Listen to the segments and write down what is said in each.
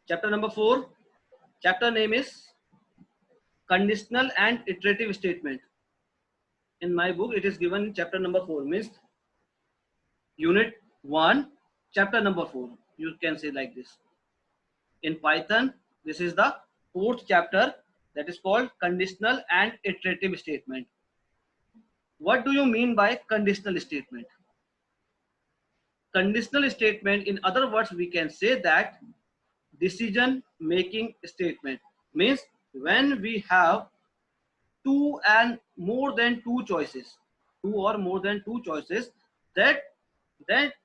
Chapter number 4. Chapter name is conditional and iterative statement. In my book, it is given chapter number 4, means unit 1, chapter number 4. You can say like this. In Python, this is the 4th chapter, that is called conditional and iterative statement. What do you mean by conditional statement? Conditional statement, in other words, we can say that decision making statement, means when we have two and more than two choices, two or more than two choices, that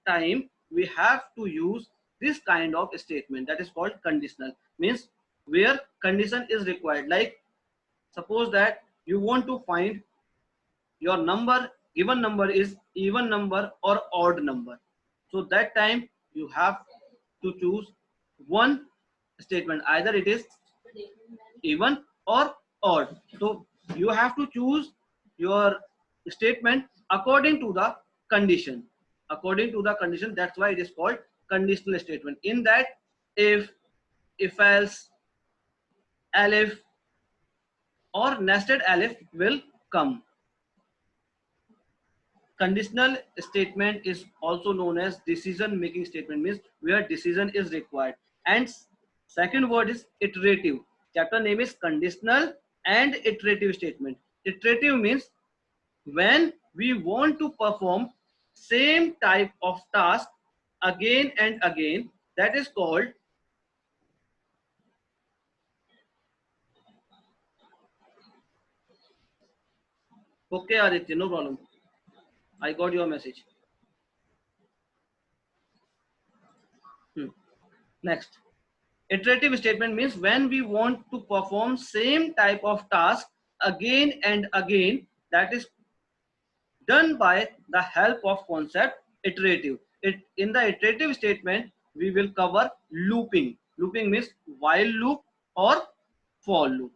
time we have to use this kind of statement, that is called conditional, means where condition is required. Like suppose that you want to find your number, given number is even number or odd number, so that time you have to choose one statement, either it is even or odd. So you have to choose your statement according to the condition, according to the condition. That's why it is called conditional statement. In that, if else, elif or nested elif will come. Conditional statement is also known as decision making statement, means where decision is required. And second word is iterative. Chapter name is conditional and iterative statement. Iterative means when we want to perform same type of task again and again, that is called okay Aditya, no problem, I got your message. Next, iterative statement means when we want to perform same type of task again and again, that is done by the help of concept iterative. In the iterative statement, we will cover looping. Looping means while loop or for loop.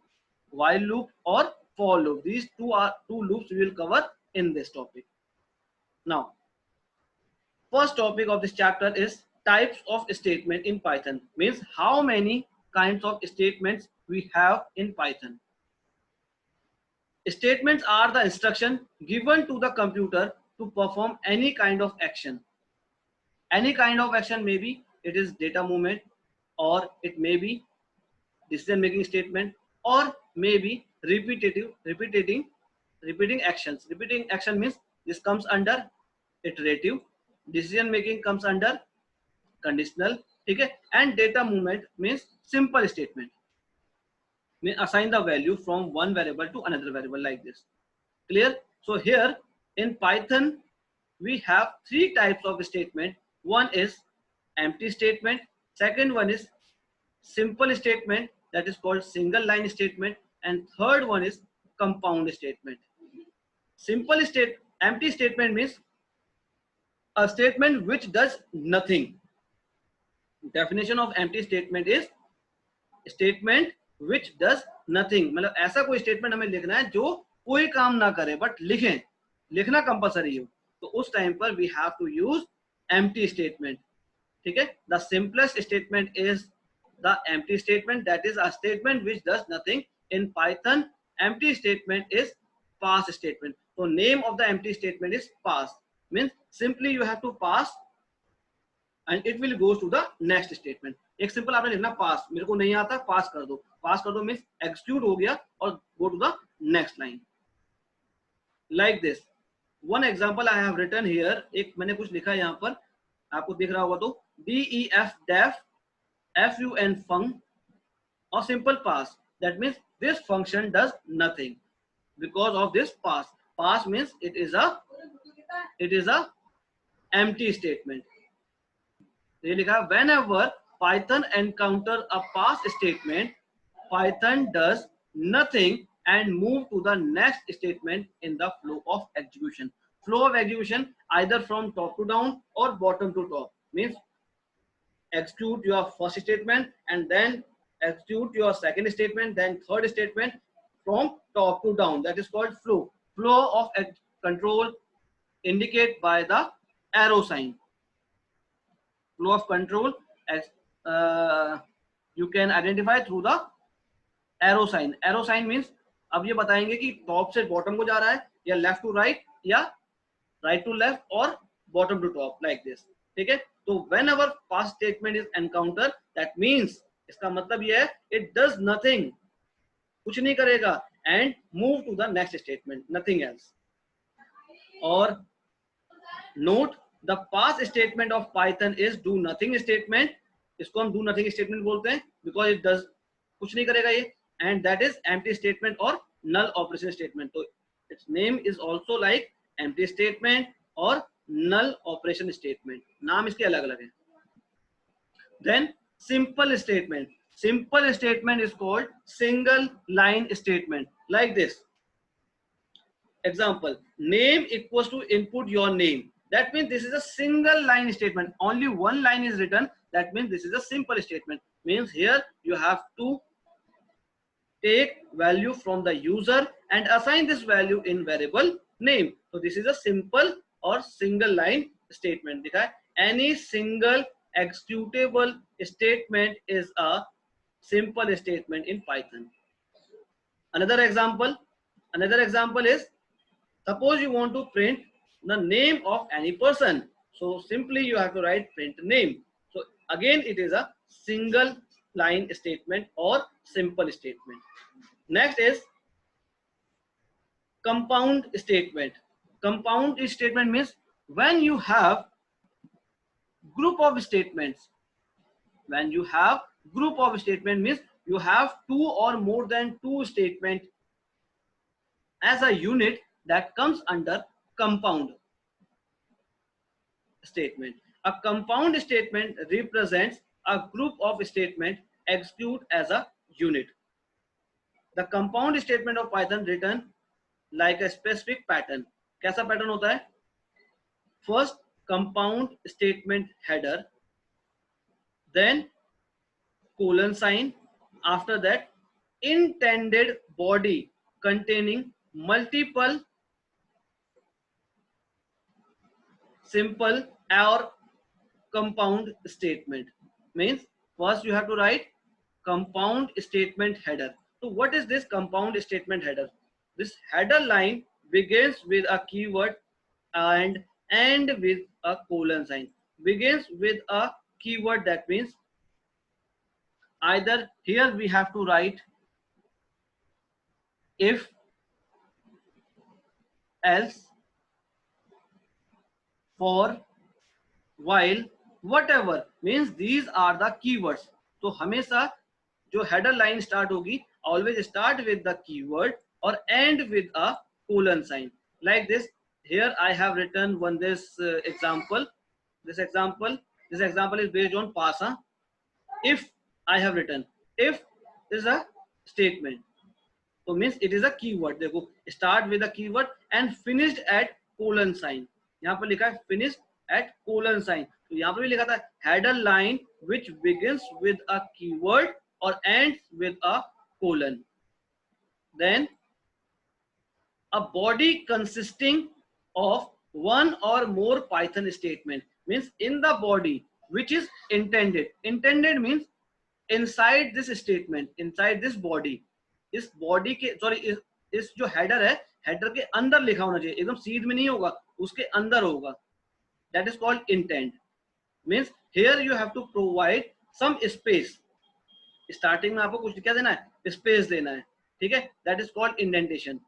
While loop or for loop. These two loops we will cover in this topic. Now, first topic of this chapter is types of statement in Python. Means how many kinds of statements we have in Python. Statements are the instruction given to the computer to perform any kind of action. Any kind of action, maybe it is data movement, or it may be decision making statement, or maybe repeating actions. Repeating action means this comes under iterative, decision making comes under conditional, okay, and data movement means simple statement. May assign the value from one variable to another variable, like this. Clear? So here in Python we have three types of statement. One is empty statement, second one is simple statement, that is called single line statement, and third one is compound statement. Simple state empty statement means a statement which does nothing. Definition of empty statement is statement which does nothing. मतलब ऐसा कोई statement हमें लिखना है जो कोई काम ना करे, बट लिखें, लिखना कंपलसरी हो, तो उस टाइम पर we have to use empty statement. ठीक है? The simplest statement is the empty statement, that is a statement which does nothing. In Python, empty statement is pass statement. So name of the empty statement is pass, means simply you have to pass and it will go to the next statement. एक simple आपने लिखना पास, मेरे को नहीं आता, पास कर दो. पास कर दो मीन्स एक्सक्यूट हो गया और go to the next line, like this. One example I have written here. एक मैंने कुछ लिखा है यहाँ पर, आपको दिख रहा होगा, तो def def fun fun or simple pass. That means this function does nothing because of this pass. Pass means it is a empty statement. ये लिखा, whenever Python encounter a pass statement, Python does nothing and move to the next statement in the flow of execution. Flow of execution either from top to down or bottom to top, means execute your first statement and then execute your second statement, then third statement from top to down. That is called flow. Flow of control indicate by the arrow sign. Flow of control you can identify through the arrow sign. Arrow sign means अब ये बताएंगे कि top से bottom को जा रहा है या लेफ्ट टू राइट या राइट टू लेफ्ट और bottom to top, like this. ठीक है, तो whenever past statement is encounter, that means इसका मतलब ये है इट डज नथिंग, कुछ नहीं करेगा, and move to the next statement, nothing else. और note the past statement of Python is do nothing statement. इसको हम डू नथिंग स्टेटमेंट बोलते हैं बिकॉज इट डज, कुछ नहीं करेगा ये, and that is empty statement और नल ऑपरेशन स्टेटमेंट. तो it's name is also like empty statement और नल ऑपरेशन स्टेटमेंट, नाम इसके अलग अलग है. Then simple statement. Simple statement is called single line statement, like this. Example, name equals to input your name. That means this is a single line statement. Only one line is written. That means this is a simple statement. Means here you have to take value from the user and assign this value in variable name. So this is a simple or single line statement. देखा है? Any single executable statement is a simple statement in Python. Another example is, suppose you want to print the name of any person. So simply you have to write print name. So again it is a single line statement or simple statement. Next is compound statement. Compound statement means when you have group of statements. When you have group of statement means you have two or more than two statements as a unit, that comes under compound statement. A compound statement represents a group of statements execute as a unit. The compound statement of Python written like a specific pattern. कैसा pattern होता है? First compound statement header, then colon sign, after that intended body containing multiple simple or compound statement. Means first you have to write compound statement header. So what is this compound statement header? This header line begins with a keyword and end with a colon sign. Begins with a keyword, that means either here we have to write if, else, for, while, whatever, means these are the keywords. तो हमेशा जो header line start होगी, always start with the keyword or end with a colon sign, like this. Here I have written this example. This example is based on pass. If I have written, if is a statement, so means it is a keyword. देखो start with a keyword and finished at colon sign. यहाँ पर लिखा है finished at colon sign. तो यहाँ पर भी लिखा था header line which begins with a keyword or ends with a colon. Then a body consisting of one or more Python statement, means in the body which is intended. Intended means inside this statement, inside this body. इस body के इस जो header है, header के अंदर लिखा होना चाहिए, एकदम सीध में नहीं होगा, उसके अंदर होगा. That is called intent. Means here you have to provide some space. Starting में आपको कुछ क्या देना है? स्पेस देना है. ठीक है, that is called indentation.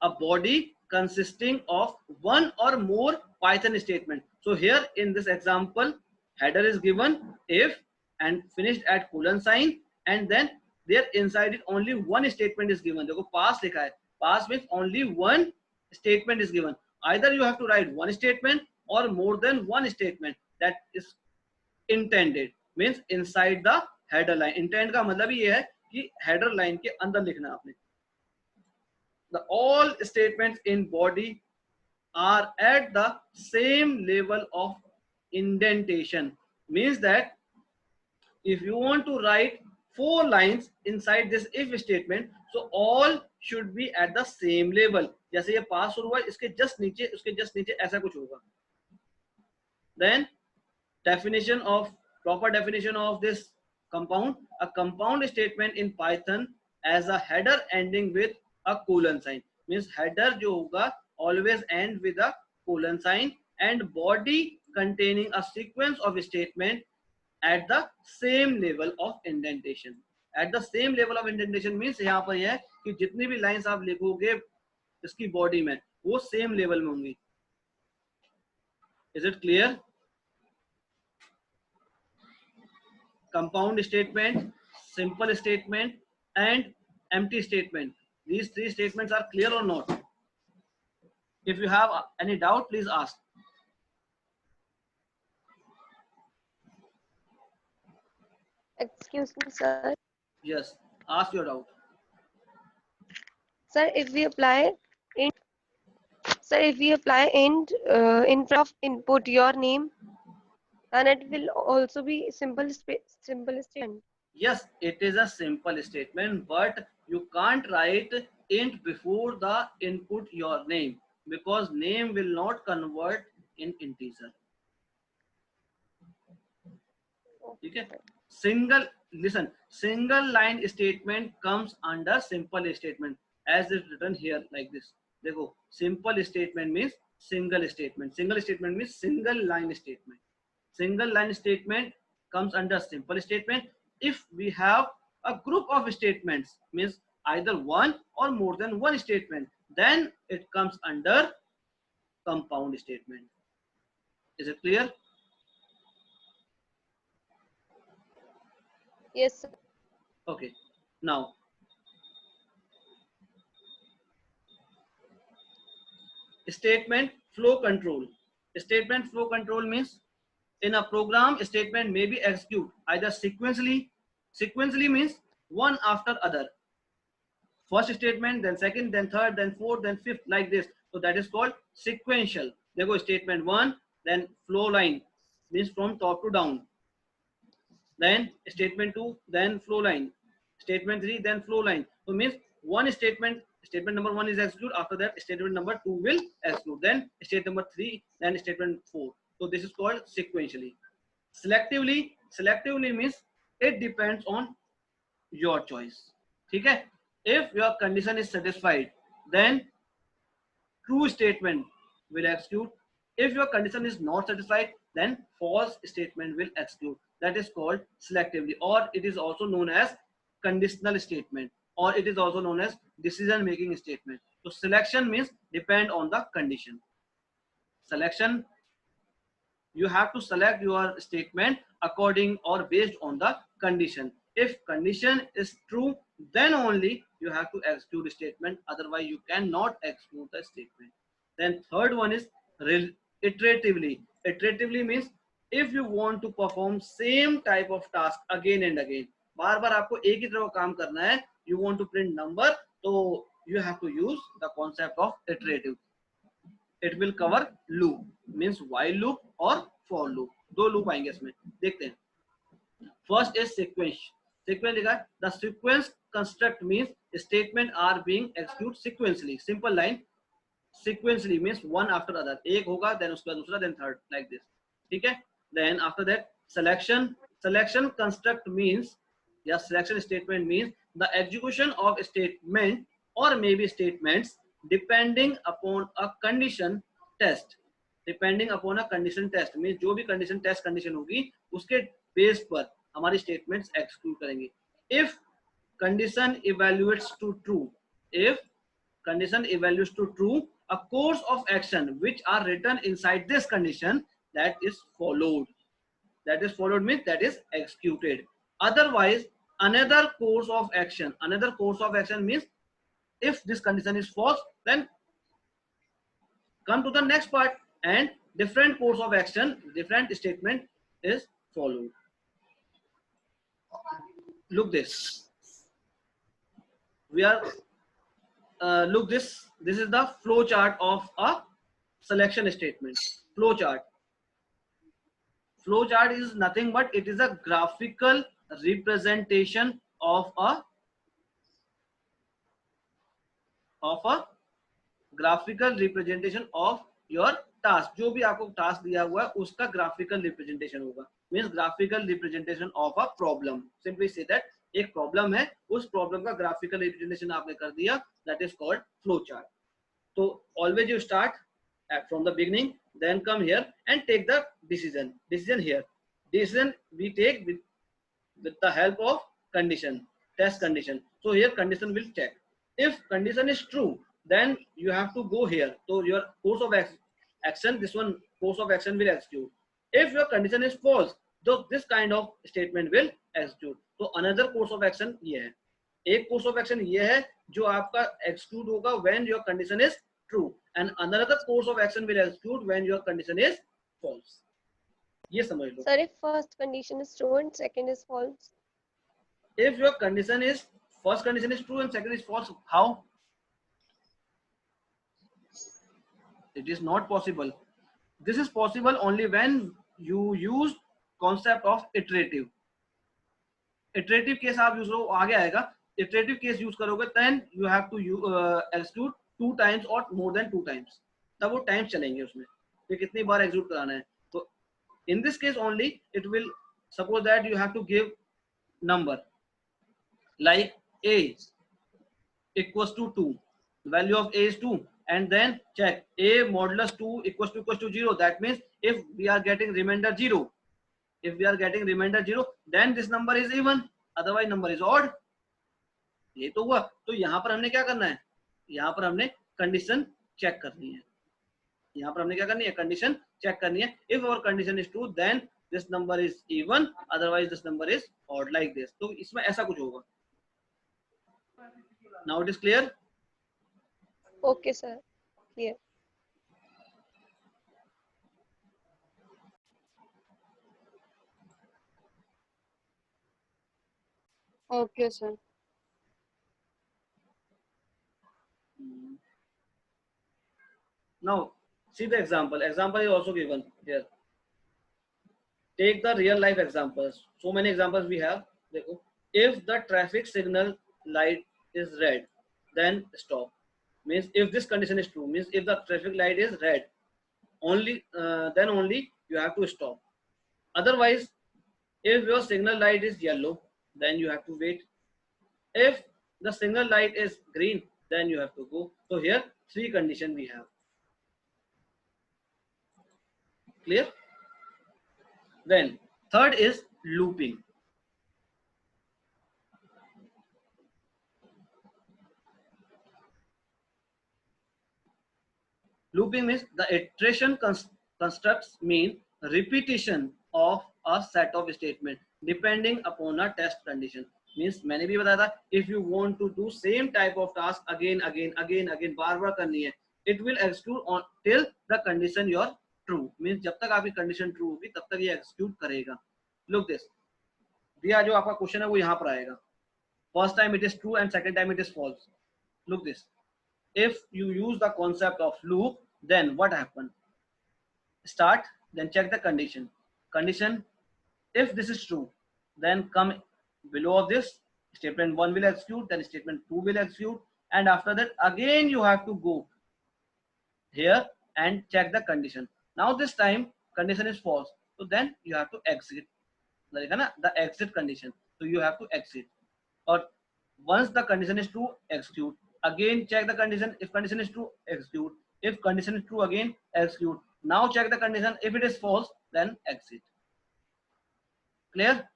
A body consisting of one or more Python statement. So here in this example, header is given if and finished at colon sign, and then there inside it only one statement is given. देखो pass लिखा है. Pass means only one statement is given. Either you have to write one statement or more than one statement. That is intended. Means inside the header line. Intent का मतलब ये है कि header line के अंदर लिखना है आपने. The all statements in body are at the same level of indentation. Means that if you want to write 4 lines inside this if statement, so all should be at the same level. जैसे ये पास हुआ है, इसके just नीचे, उसके just नीचे ऐसा कुछ होगा. Then proper definition of this compound. A compound statement in Python as a header ending with a colon sign means header जो होगा always end with a colon sign and body containing a sequence of statement at the same level of indentation. At the same level of indentation means यहाँ पर यह है कि जितनी भी lines आप लिखोगे इसकी बॉडी में वो सेम लेवल में होंगी. Is it clear? Compound statement, simple statement and empty statement. These three statements are clear or not? If you have any doubt, please ask. Excuse me, sir. Yes, ask your doubt. Sir, if we apply int, sir, if we apply int in front of input your name, then it will also be simple statement. Yes, it is a simple statement, but you can't write int before the input your name because name will not convert in integer. Okay. Single line statement comes under simple statement as is written here like this. देखो, simple statement means single statement. Single statement means single line statement. Single line statement comes under simple statement. If we have a group of statements means either one or more than one statement, then it comes under compound statement. Is it clear? Yes, sir. Okay. Now, statement flow control. Statement flow control means in a program, statement may be executed either sequentially. Sequentially means one after other. First statement, then second, then third, then fourth, then fifth, like this. So that is called sequential. There go statement one, then flow line means from top to down. Then statement two, then flow line. Statement three, then flow line. So means one statement number one is executed. After that, statement number two will execute. Then statement number three, then statement four. So this is called sequentially. Selectively means it depends on your choice. Okay? If your condition is satisfied, then true statement will execute. If your condition is not satisfied, then false statement will execute. That is called selectively, or it is also known as conditional statement, or it is also known as decision making statement. So selection means depend on the condition. Selection, you have to select your statement according or based on the condition. If condition is true, then only you have to execute the statement, otherwise you cannot execute the statement. Then third one is iteratively. Iteratively means if you want to perform same type of task again and again, बार बार आपको एक ही तरह का काम करना है, you want to print number, so you have to use the concept of iterative. It will cover loop means while loop or for loop. दो loop आएंगे इसमें, देखते हैं. First is sequence. Sequence लिखा, the sequence construct means statement are being executed sequentially. Simple line. Sequentially means one after other. एक होगा, then उसका दूसरा, then third, like this. ठीक है? Then after that, selection. Selection construct means, या selection statement means the execution of a statement or maybe statements depending upon a condition test. Depending upon a condition test means जो भी condition test condition होगी उसके base पर हमारी statements execute करेंगे. If condition evaluates to true, if condition evaluates to true, a course of action which are written inside this condition that is followed. That is followed means that is executed. Otherwise, another course of action means if this condition is false, then come to the next part and different course of action, different statement is followed. Look this. We are look this. This is the flow chart of a selection statement. Flow chart. Flow chart is nothing but it is a graphical representation of a graphical representation of your task, जो भी आपको task दिया हुआ है उसका graphical representation होगा, means graphical representation of a problem. Simply से that एक प्रॉब्लम है, उस प्रॉब्लम का ग्राफिकल रिप्रेजेंटेशन आपने कर दिया, that is called flow chart. तो always you start from the beginning, then come here and take the decision here. Decision we take with the help of condition, test condition. So here condition will check. If condition is true, then you have to go here. So your course of action, this one course of action will execute. If your condition is false, so this kind of statement will execute. So another course of action ये है, एक course of action ये है जो आपका execute होगा when your condition is true, and another course of action will execute when your condition is false. ये समझ लो। Sir, if first condition is true and second is false. If your condition is first condition is true and second is false, how? It is not possible. This is possible only when you use concept of iterative. Iterative case आप use करो, आगे आएगा। Iterative case use करोगे then you have to execute 2 times or more than 2 times, तब वो time चलेंगे उसमें, तो कितनी बार एग्जीक्यूट कराना है। तो in this case only it will suppose that you have to give number like a equals to 2, the value of a is 2, and then check a modulus 2 equals to 0. That means if we are getting remainder 0, if we are getting remainder 0, then this number is even, otherwise number is odd. ये तो हुआ। तो यहाँ पर हमने क्या करना है, यहाँ पर हमने कंडीशन चेक करनी है, यहाँ पर हमने क्या करनी है, कंडीशन चेक करनी है। If our condition is true then this number is even, otherwise this number is odd, like this. तो इसमें ऐसा कुछ होगा। Now it is clear? Okay, sir. Clear. Okay, sir. Now see the example. Example is also given here. Take the real life examples. So many examples we have. देखो, if the traffic signal light is red, then stop. Means if this condition is true, means if the traffic light is red, only then only you have to stop. Otherwise, if your signal light is yellow, then you have to wait. If the signal light is green, then you have to go. So here 3 conditions we have. Clear? Then third is looping. Looping means the iteration constructs mean repetition of a set of statement depending upon a test condition. Means मैंने भी बताया था, if you want to do same type of task again बार बार करनी है, it will execute on till the condition your true. Means जब तक आपकी condition true होगी तब तक ये execute करेगा. Look this, दिया जो आपका क्वेश्चन है वो यहाँ पर आएगा, first time it is true and second time it is false. Look this, if you use the concept of loop, then what happen? Start, then check the condition. Condition, if this is true, then come below of this, statement 1 will execute, then statement 2 will execute, and after that again you have to go here and check the condition. Now this time condition is false, so then you have to exit. The exit condition, so you have to exit. Or once the condition is true, execute. Again check the condition, if condition is true, execute. If condition is true, again execute. Now check the condition, if it is false, then exit. Clear?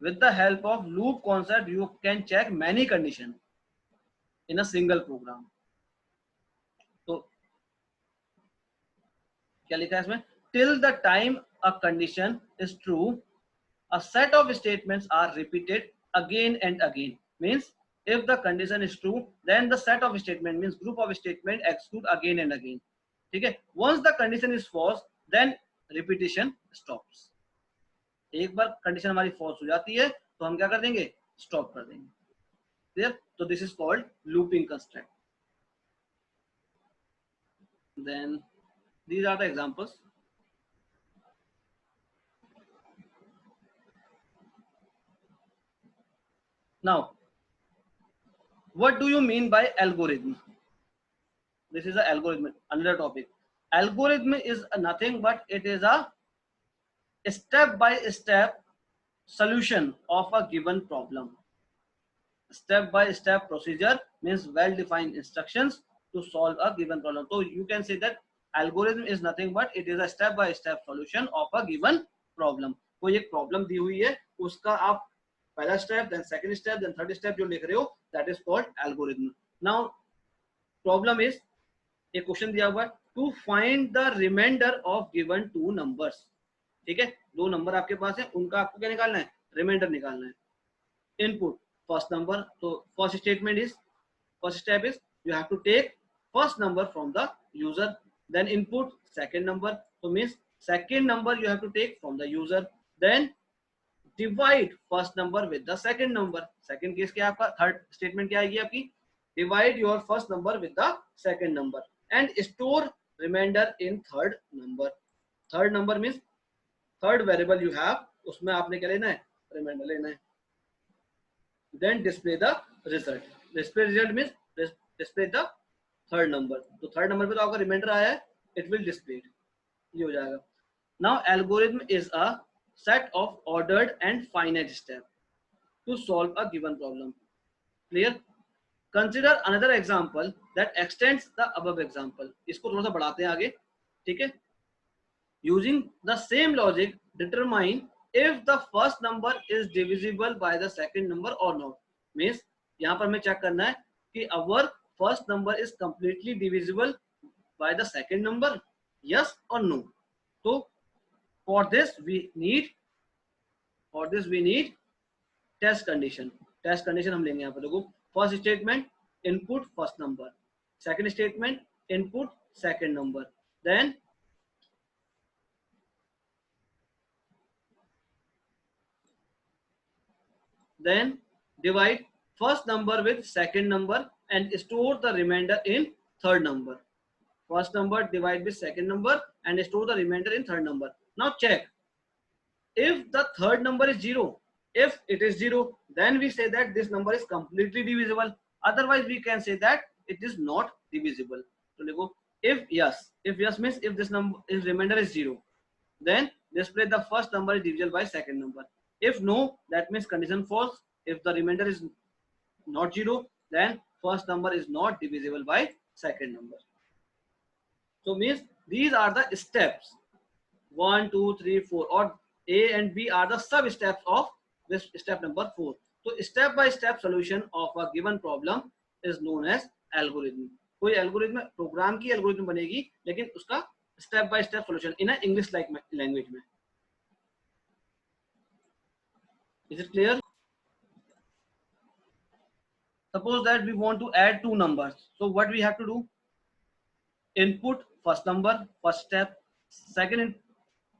With the help of loop concept, you can check many conditions in a single program. तो क्या लिखा है इसमें? Till the time a condition is true, a set of statements are repeated again and again. Means if the condition is true, then the set of statement means group of statement execute again and again. ठीक है? Once the condition is false, then repetition stops. एक बार condition हमारी false हो जाती है तो हम क्या कर देंगे? स्टॉप कर देंगे. क्लियर? तो this is called looping construct. Then these are the examples. Now, what do you mean by algorithm? this is a algorithm, another topic. Algorithm is nothing but it is a step by step solution of a given problem. Step by step procedure means well defined instructions to solve a given problem. So you can say that algorithm is nothing but it is a step by step solution of a given problem. कोई एक problem दी हुई है, उसका आप पहला step, then second step, then third step जो लिख रहे हो, that is called algorithm. Now problem is, एक क्वेश्चन दिया हुआ है, to find the remainder of given two numbers. ठीक है, दो नंबर आपके पास है, उनका आपको क्या निकालना है, रिमाइंडर निकालना है. Input first number, so first statement is, first step is you have to take first number from the user, then input second number, so means second number you have to take from the user, then divide first number with the second number. second case क्या आपका, third statement क्या आएगी आपकी, divide your first number with the second number and store remainder in third number. third number means third variable you have, उसमें आपने क्या लेना है, रिमाइंडर लेना है. Then display the result. Display result means display the third number. तो third number पे तो आपका रिमाइंडर आया है, it will display it. ये हो जाएगा. Now algorithm is a set of ordered and finite steps to solve a given problem. Clear? Consider another example that extends the above example. इसको थोड़ा सा बढ़ाते हैं आगे. ठीक है? Using the same logic, determine if the first number is divisible by the second number or not. Means यहाँ पर हमें चेक करना है कि our first number is completely divisible by the second number, yes or no. So for this we need test condition. Test condition हम लेंगे यहाँ पर. देखो, first statement input first number, second statement input second number, then divide first number with second number and store the remainder in third number. First number divide with second number and store the remainder in third number. Now check if the third number is 0. If it is 0, then we say that this number is completely divisible. Otherwise we can say that it is not divisible. So देखो, if yes means if this number, if remainder is 0, then display the first number is divisible by second number. If no, that means condition false. If the remainder is not 0, then first number is not divisible by second number. So means these are the steps 1, 2, 3, 4, or A and B are the sub steps of this step number 4. So step by step solution of a given problem is known as algorithm. कोई algorithm programme की algorithm बनेगी, लेकिन उसका step by step solution in English like language में. Is it clear? Suppose that we want to add two numbers. So what we have to do? Input first number, first step, second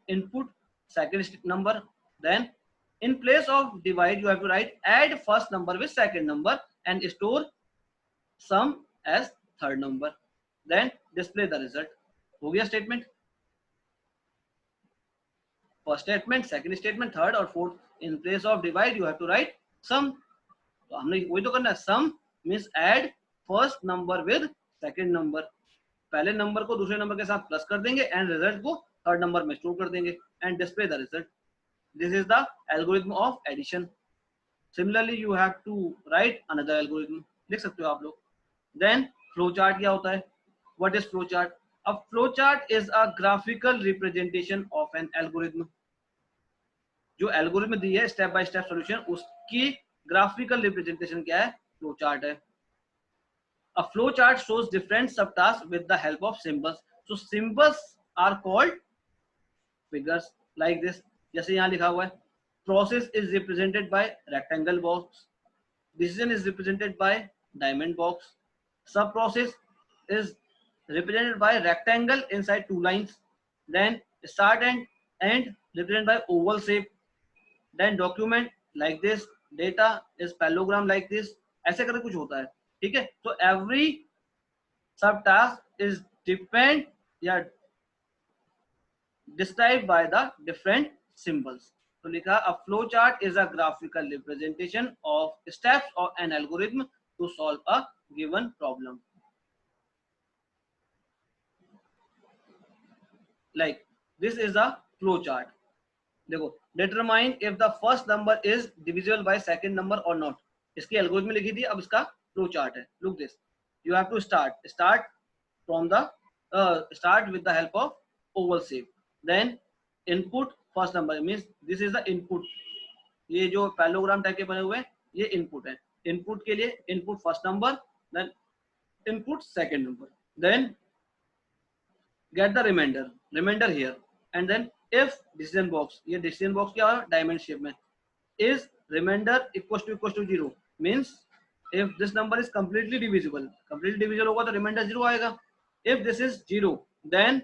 input, second number. Then in place of divide, you have to write add first number with second number and store sum as third number. Then display the result. हो गया statement. First statement, second statement, third और fourth. In place of divide, you have to write sum. तो हमने वही तो करना है. Sum means add first number with second number. पहले नंबर को दूसरे नंबर के साथ प्लस कर देंगे एंड रिजल्ट को थर्ड नंबर में स्टोर कर देंगे and display the result. This is the algorithm of addition. Similarly you have to write another algorithm. लिख सकते हो आप लोग. देन फ्लो चार्ट क्या होता है? What is flow chart? A flow chart is a graphical representation of an algorithm. जो algorithm दी है स्टेप बाय स्टेप सॉल्यूशन, उसकी ग्राफिकल रिप्रेजेंटेशन क्या है? फ्लो चार्ट है. A flow chart shows different subtasks with the help of symbols. So symbols are called figures like this. जैसे यहाँ लिखा हुआ है, process is represented by rectangle box, decision is represented by diamond box, sub process is represented by rectangle inside two lines, then start and end represented by oval shape, then document like this, data is parallelogram like this. ऐसे करके कुछ होता है. ठीक है, तो every sub task is depend या describe by the different symbols. तो लिखा a flow chart is a graphical representation of steps of an algorithm to solve a given problem. like this is a flow chart. देखो, determine if the first number is divisible by second number or not. इसकी algorithm लिखी थी, अब इसका flow chart है. Look this. You have to start from the start with the help of oval shape. Then input first number means this is the input. ये जो parallelogram type के बने हुए हैं ये इनपुट है. इनपुट के लिए input first number, then input second number, then get the remainder here, and then if decision box, ये डिसीजन बॉक्स क्या है डायमंड शेप में, is remainder equal to 0 means if this number is completely divisible होगा तो remainder 0 आएगा. If this is 0 then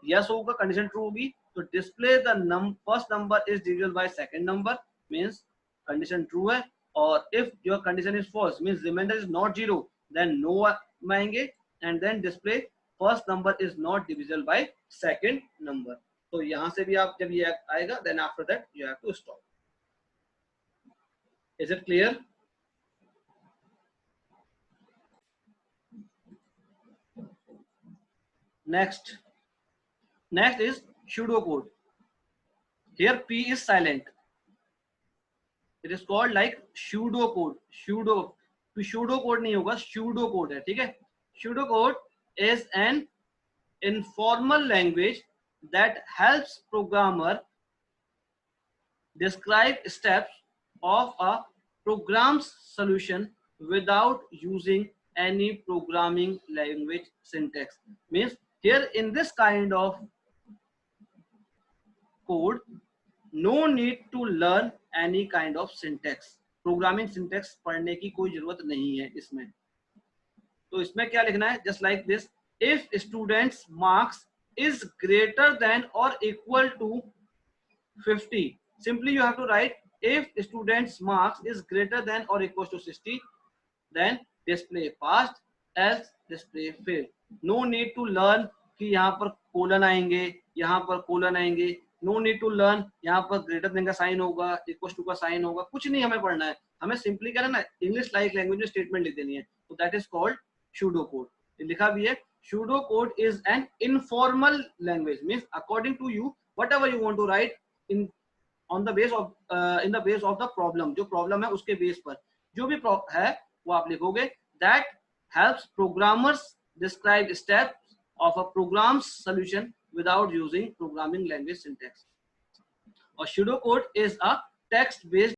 yes होगा, condition true होगी तो display the first number is divisible by second number means condition true है. और if your condition is false means remainder is not 0 then no आएंगे, and then display first number is not divisible by second number. तो यहां से भी आप जब ये आएगा then after that you have to stop. Is it clear? Next is pseudocode. Here P is silent. It is called like pseudocode. Pseudocode नहीं होगा, pseudocode है, ठीक है. Pseudocode is an informal language that helps programmer describe steps of a program's solution without using any programming language syntax. Means here in this kind of code no need to learn any kind of syntax. Programming syntax पढ़ने की कोई जरूरत नहीं है इसमें. तो इसमें क्या लिखना है? Just like this, if students marks is greater than or equal to 50, simply you have to write if students marks is greater than or equal to 60, then display passed, else display failed. No need to learn कि यहाँ पर colon आएंगे, यहाँ पर colon आएंगे. No need to learn यहाँ पर greater than का साइन होगा, इक्वल टू का साइन होगा, कुछ नहीं हमें पढ़ना है. हमें सिंपली क्या है ना, इंग्लिश लाइक लैंग्वेज में स्टेटमेंट लिख देनी है. तो that is called pseudo code. लिखा भी है pseudo code is an informal language means according to you whatever you want to write in on the base of in the base of the problem. जो problem है उसके base पर जो भी है वो आप लिखोगे. That helps programmers describe steps of a program's solution without using programming language syntax. Or pseudocode is a text-based